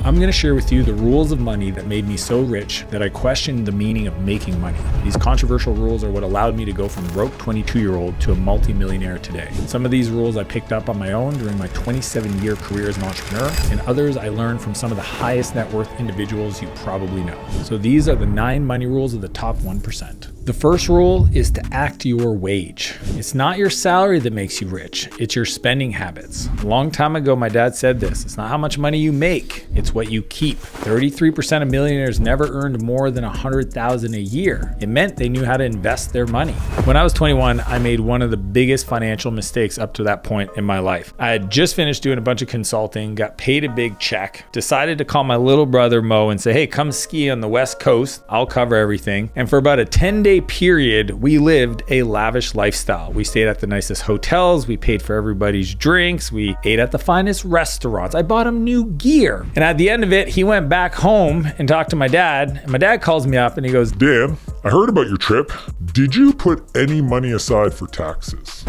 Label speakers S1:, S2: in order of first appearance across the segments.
S1: I'm going to share with you the rules of money that made me so rich that I questioned the meaning of making money. These controversial rules are what allowed me to go from broke 22-year-old to a multi-millionaire today. Some of these rules I picked up on my own during my 27-year career as an entrepreneur, and others I learned from some of the highest net worth individuals you probably know. So these are the 9 money rules of the top 1%. The first rule is to act your wage. It's not your salary that makes you rich, it's your spending habits. A long time ago, my dad said this: it's not how much money you make, it's what you keep. 33% of millionaires never earned more than $100,000 a year. It meant they knew how to invest their money. When I was 21, I made one of the biggest financial mistakes up to that point in my life. I had just finished doing a bunch of consulting, got paid a big check, decided to call my little brother Mo and say, hey, come ski on the West Coast, I'll cover everything. And for about a 10-day period, we lived a lavish lifestyle. We stayed at the nicest hotels, we paid for everybody's drinks, we ate at the finest restaurants. I bought him new gear. And at the end of it, he went back home and talked to my dad. And my dad calls me up and he goes,
S2: Dan, I heard about your trip. Did you put any money aside for taxes?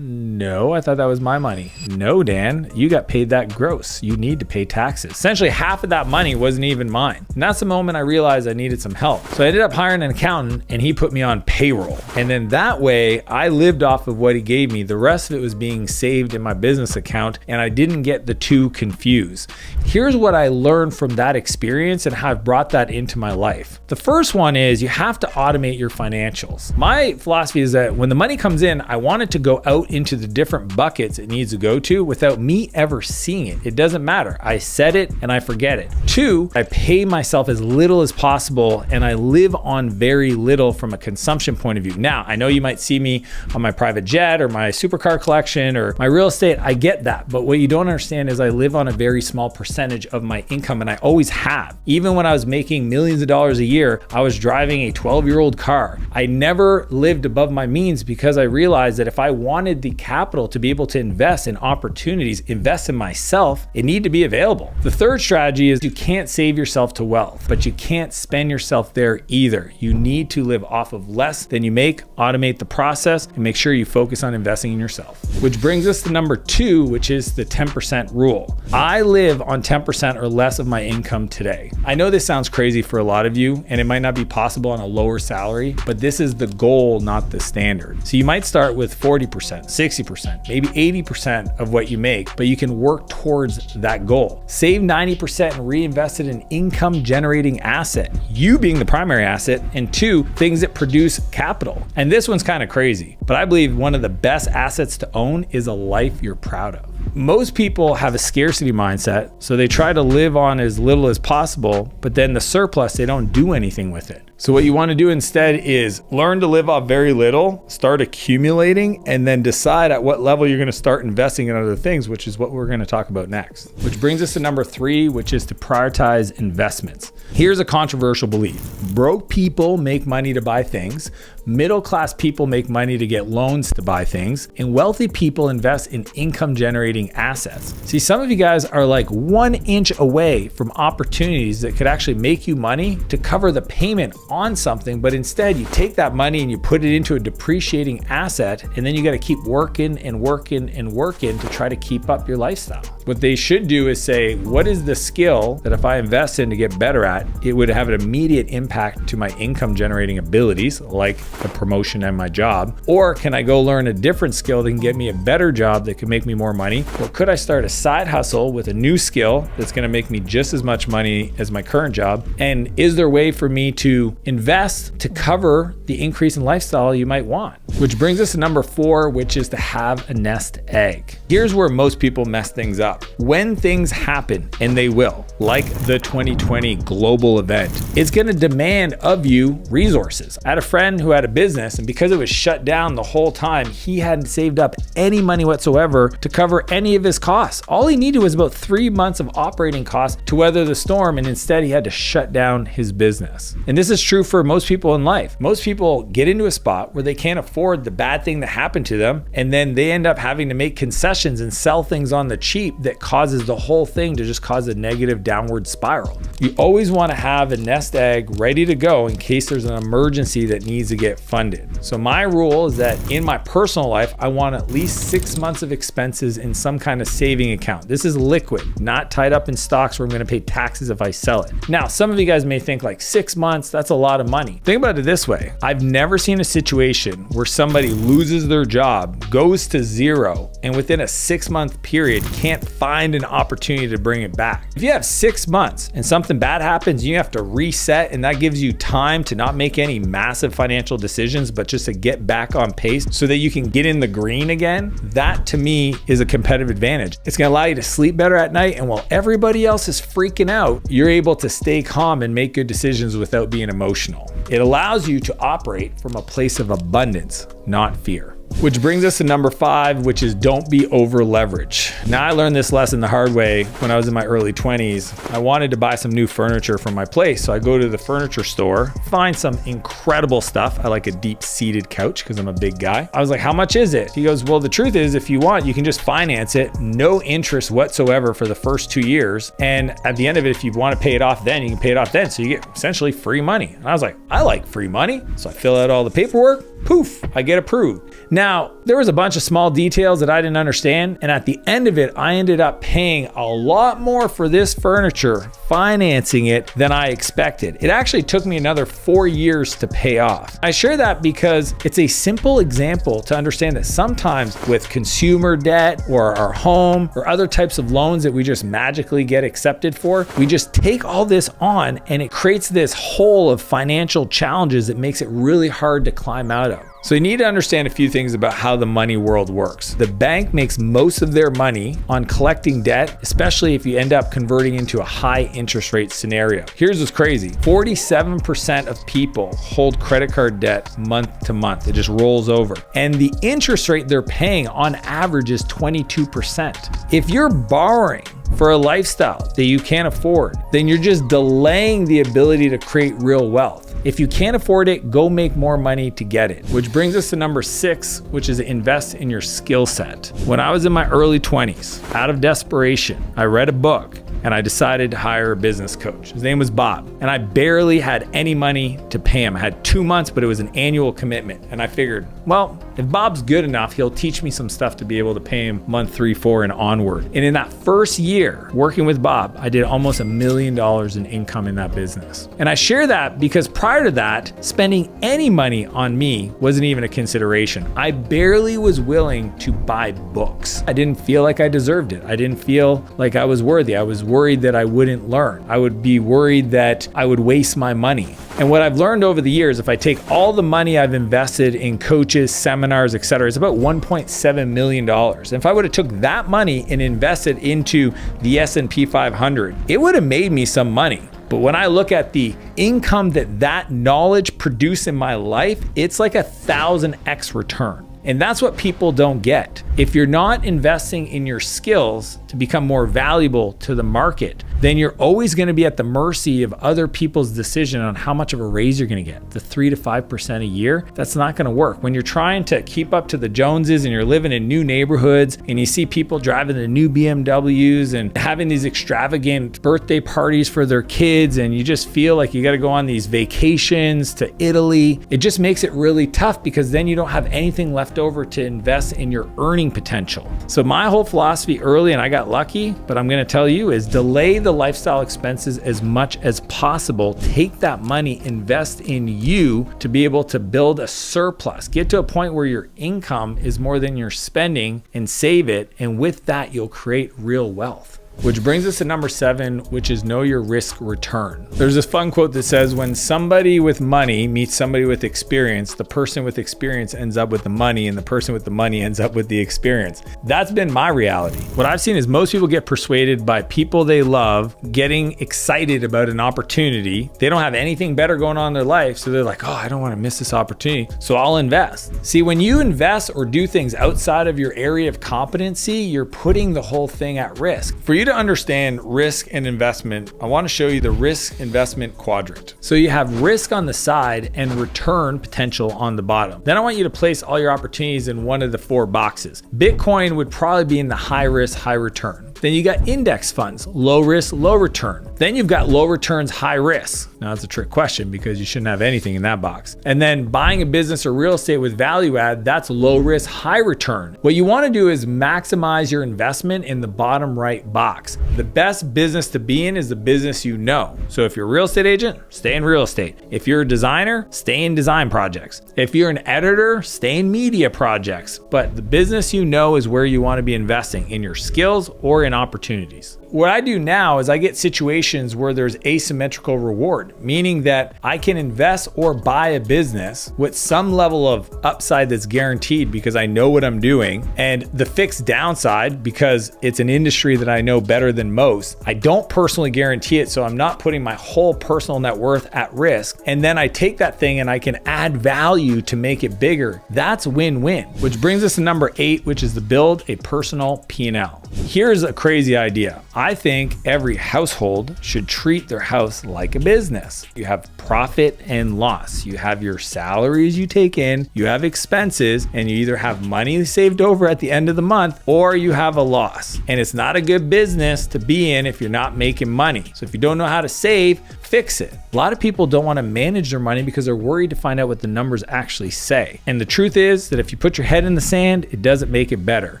S1: No, I thought that was my money. No, Dan, you got paid that gross. You need to pay taxes. Essentially, half of that money wasn't even mine. And that's the moment I realized I needed some help. So I ended up hiring an accountant and he put me on payroll. And then that way I lived off of what he gave me. The rest of it was being saved in my business account and I didn't get the two confused. Here's what I learned from that experience and how I've brought that into my life. The first one is you have to automate your financials. My philosophy is that when the money comes in, I want it to go out into the different buckets it needs to go to without me ever seeing it. It doesn't matter. I set it and I forget it. 2, I pay myself as little as possible and I live on very little from a consumption point of view. Now, I know you might see me on my private jet or my supercar collection or my real estate. I get that. But what you don't understand is I live on a very small percentage of my income and I always have. Even when I was making millions of dollars a year, I was driving a 12-year-old car. I never lived above my means because I realized that if I wanted the capital to be able to invest in opportunities, invest in myself, it needed to be available. The third strategy is you can't save yourself to wealth, but you can't spend yourself there either. You need to live off of less than you make, automate the process, and make sure you focus on investing in yourself. Which brings us to number 2, which is the 10% rule. I live on 10% or less of my income today. I know this sounds crazy for a lot of you, and it might not be possible on a lower salary, but this is the goal, not the standard. So you might start with 40%, 60%, maybe 80% of what you make, but you can work towards that goal. Save 90% and reinvest it in income generating asset, you being the primary asset, and 2, things that produce capital. And this one's kind of crazy, but I believe one of the best assets to own is a life you're proud of. Most people have a scarcity mindset, so they try to live on as little as possible, but then the surplus, they don't do anything with it. So what you want to do instead is learn to live off very little, start accumulating, and then decide at what level you're going to start investing in other things, which is what we're going to talk about next. Which brings us to number 3, which is to prioritize investments. Here's a controversial belief. Broke people make money to buy things, middle-class people make money to get loans to buy things, and wealthy people invest in income-generating assets. See, some of you guys are like 1 inch away from opportunities that could actually make you money to cover the payment on something, but instead you take that money and you put it into a depreciating asset, and then you got to keep working and working and working to try to keep up your lifestyle. What they should do is say, what is the skill that if I invest in to get better at, it would have an immediate impact to my income generating abilities, like a promotion and my job? Or can I go learn a different skill that can get me a better job that can make me more money? Or could I start a side hustle with a new skill that's going to make me just as much money as my current job? And is there a way for me to invest to cover the increase in lifestyle you might want? Which brings us to number 4, which is to have a nest egg. Here's where most people mess things up. When things happen, and they will, like the 2020 global event, it's going to demand of you resources. I had a friend who had a business, and because it was shut down the whole time, he hadn't saved up any money whatsoever to cover any of his costs. All he needed was about 3 months of operating costs to weather the storm, and instead he had to shut down his business. And this is true for most people in life. Most people get into a spot where they can't afford the bad thing that happened to them, and then they end up having to make concessions and sell things on the cheap that causes the whole thing to just cause a negative downward spiral. You always want to have a nest egg ready to go in case there's an emergency that needs to get funded. So my rule is that in my personal life, I want at least 6 months of expenses in some kind of saving account. This is liquid, not tied up in stocks where I'm going to pay taxes if I sell it. Now, some of you guys may think like 6 months, that's a lot of money. Think about it this way. I've never seen a situation where somebody loses their job, goes to zero, and within a 6-month period can't find an opportunity to bring it back. If you have 6 months and something bad happens, you have to reset, and that gives you time to not make any massive financial decisions, but just to get back on pace so that you can get in the green again. That to me is a competitive advantage. It's gonna allow you to sleep better at night, and while everybody else is freaking out, you're able to stay calm and make good decisions without being emotional. It allows you to operate from a place of abundance, not fear. Which brings us to number 5, which is don't be over leverage. Now, I learned this lesson the hard way when I was in my early 20s. I wanted to buy some new furniture for my place. So I go to the furniture store, find some incredible stuff. I like a deep seated couch because I'm a big guy. I was like, how much is it? He goes, well, the truth is if you want, you can just finance it, no interest whatsoever for the first 2 years. And at the end of it, if you want to pay it off then, you can pay it off then. So you get essentially free money. And I was like, I like free money. So I fill out all the paperwork. Poof, I get approved. Now, there was a bunch of small details that I didn't understand, and at the end of it, I ended up paying a lot more for this furniture, financing it, than I expected. It actually took me another 4 years to pay off. I share that because it's a simple example to understand that sometimes with consumer debt or our home or other types of loans that we just magically get accepted for, we just take all this on and it creates this hole of financial challenges that makes it really hard to climb out of. So you need to understand a few things about how the money world works. The bank makes most of their money on collecting debt, especially if you end up converting into a high interest rate scenario. Here's what's crazy. 47% of people hold credit card debt month to month. It just rolls over. And the interest rate they're paying on average is 22%. If you're borrowing for a lifestyle that you can't afford, then you're just delaying the ability to create real wealth. If you can't afford it, go make more money to get it. Which brings us to number 6, which is invest in your skill set. When I was in my early 20s, out of desperation, I read a book and I decided to hire a business coach. His name was Bob, and I barely had any money to pay him. I had 2 months, but it was an annual commitment. And I figured, well, if Bob's good enough, he'll teach me some stuff to be able to pay him month 3, 4, and onward. And in that first year working with Bob, I did almost $1 million in income in that business. And I share that because prior to that, spending any money on me wasn't even a consideration. I barely was willing to buy books. I didn't feel like I deserved it. I didn't feel like I was worthy. I was worried that I wouldn't learn. I would be worried that I would waste my money. And what I've learned over the years, if I take all the money I've invested in coaches, seminars, etc., it's about $1.7 million. And if I would have took that money and invested into the S&P 500, it would have made me some money. But when I look at the income that knowledge produced in my life, it's like 1,000x return. And that's what people don't get. If you're not investing in your skills to become more valuable to the market, then you're always going to be at the mercy of other people's decision on how much of a raise you're going to get. The 3 to 5% a year, that's not going to work. When you're trying to keep up to the Joneses and you're living in new neighborhoods and you see people driving the new BMWs and having these extravagant birthday parties for their kids, and you just feel like you got to go on these vacations to Italy, it just makes it really tough because then you don't have anything left over to invest in your earning potential. So my whole philosophy early, and I got lucky, but I'm going to tell you, is delay the lifestyle expenses as much as possible. Take that money, invest in you to be able to build a surplus. Get to a point where your income is more than you're spending and save it. And with that, you'll create real wealth. Which brings us to number 7, which is know your risk return. There's this fun quote that says, when somebody with money meets somebody with experience, the person with experience ends up with the money and the person with the money ends up with the experience. That's been my reality. What I've seen is most people get persuaded by people they love getting excited about an opportunity. They don't have anything better going on in their life, so they're like, oh, I don't want to miss this opportunity, so I'll invest. See, when you invest or do things outside of your area of competency, you're putting the whole thing at risk. For you to understand risk and investment, I want to show you the risk investment quadrant. So you have risk on the side and return potential on the bottom. Then I want you to place all your opportunities in one of the 4 boxes. Bitcoin would probably be in the high risk, high return. Then you got index funds, low risk, low return. Then you've got low returns, high risk. Now that's a trick question because you shouldn't have anything in that box. And then buying a business or real estate with value add, that's low risk, high return. What you want to do is maximize your investment in the bottom right box. The best business to be in is the business you know. So if you're a real estate agent, stay in real estate. If you're a designer, stay in design projects. If you're an editor, stay in media projects. But the business you know is where you want to be investing in your skills or in opportunities. What I do now is I get situations where there's asymmetrical reward, meaning that I can invest or buy a business with some level of upside that's guaranteed because I know what I'm doing, and the fixed downside because it's an industry that I know better than most. I don't personally guarantee it, so I'm not putting my whole personal net worth at risk. And then I take that thing and I can add value to make it bigger. That's win-win, which brings us to number 8, which is to build a personal P&L. Here's a crazy idea. I think every household should treat their house like a business. You have profit and loss. You have your salaries you take in, you have expenses, and you either have money saved over at the end of the month or you have a loss. And it's not a good business to be in if you're not making money. So if you don't know how to save, fix it. A lot of people don't want to manage their money because they're worried to find out what the numbers actually say. And the truth is that if you put your head in the sand, it doesn't make it better.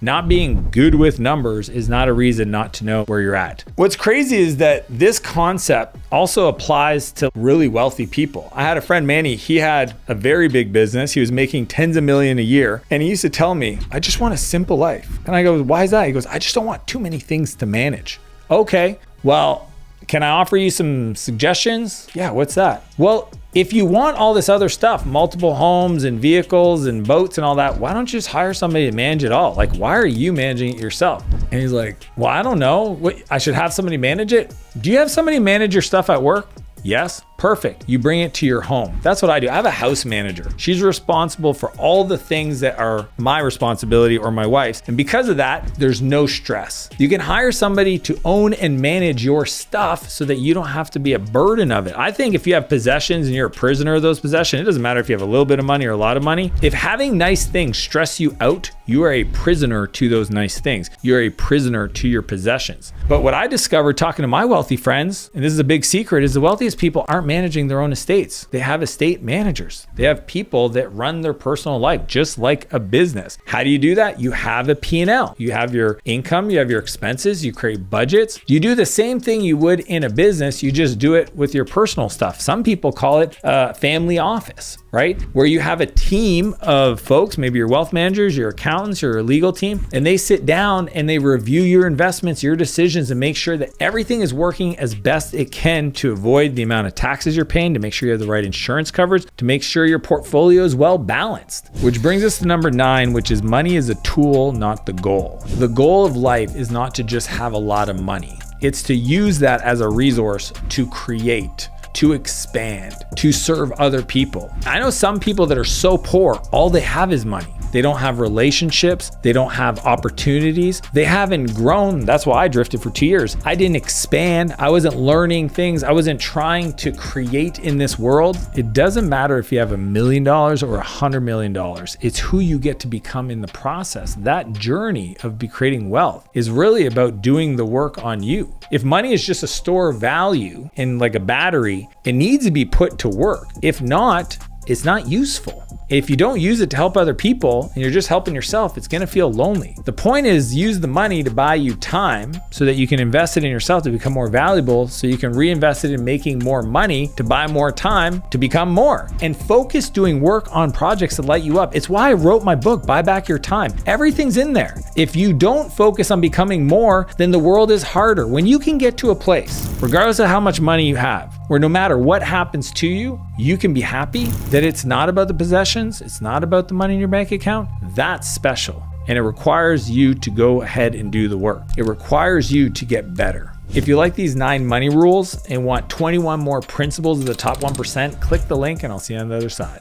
S1: Not being good with numbers is not a reason not to know where you're at. What's crazy is that this concept also applies to really wealthy people. I had a friend, Manny, he had a very big business. He was making tens of millions a year. And he used to tell me, I just want a simple life. And I go, why is that? He goes, I just don't want too many things to manage. Okay, well, can I offer you some suggestions? Yeah, what's that? Well, if you want all this other stuff, multiple homes and vehicles and boats and all that, why don't you just hire somebody to manage it all? Like, why are you managing it yourself? And he's like, well, I don't know. What, I should have somebody manage it? Do you have somebody manage your stuff at work? Yes, perfect. You bring it to your home. That's what I do. I have a house manager. She's responsible for all the things that are my responsibility or my wife's. And because of that, there's no stress. You can hire somebody to own and manage your stuff so that you don't have to be a burden of it. I think if you have possessions and you're a prisoner of those possessions, it doesn't matter if you have a little bit of money or a lot of money. If having nice things stress you out, you are a prisoner to those nice things. You're a prisoner to your possessions. But what I discovered talking to my wealthy friends, and this is a big secret, is the wealthiest people aren't managing their own estates. They have estate managers. They have people that run their personal life just like a business. How do you do that? You have a P&L. You have your income, you have your expenses, you create budgets. You do the same thing you would in a business, you just do it with your personal stuff. Some people call it a family office, right? Where you have a team of folks, maybe your wealth managers, your accountants, your legal team, and they sit down and they review your investments, your decisions, and make sure that everything is working as best it can to avoid the amount of taxes you're paying, to make sure you have the right insurance coverage, to make sure your portfolio is well balanced. Which brings us to number 9, which is money is a tool, not the goal. The goal of life is not to just have a lot of money. It's to use that as a resource to create, to expand, to serve other people. I know some people that are so poor, all they have is money. They don't have relationships. They don't have opportunities. They haven't grown. That's why I drifted for 2 years. I didn't expand. I wasn't learning things. I wasn't trying to create in this world. It doesn't matter if you have $1 million or $100 million. It's who you get to become in the process. That journey of creating wealth is really about doing the work on you. If money is just a store of value and like a battery, it needs to be put to work. If not, it's not useful. If you don't use it to help other people and you're just helping yourself, it's gonna feel lonely. The point is use the money to buy you time so that you can invest it in yourself to become more valuable, so you can reinvest it in making more money to buy more time to become more. And focus doing work on projects that light you up. It's why I wrote my book, Buy Back Your Time. Everything's in there. If you don't focus on becoming more, then the world is harder. When you can get to a place, regardless of how much money you have, where no matter what happens to you, you can be happy that it's not about the possessions, it's not about the money in your bank account, that's special. And it requires you to go ahead and do the work. It requires you to get better. If you like these 9 money rules and want 21 more principles of the top 1%, click the link and I'll see you on the other side.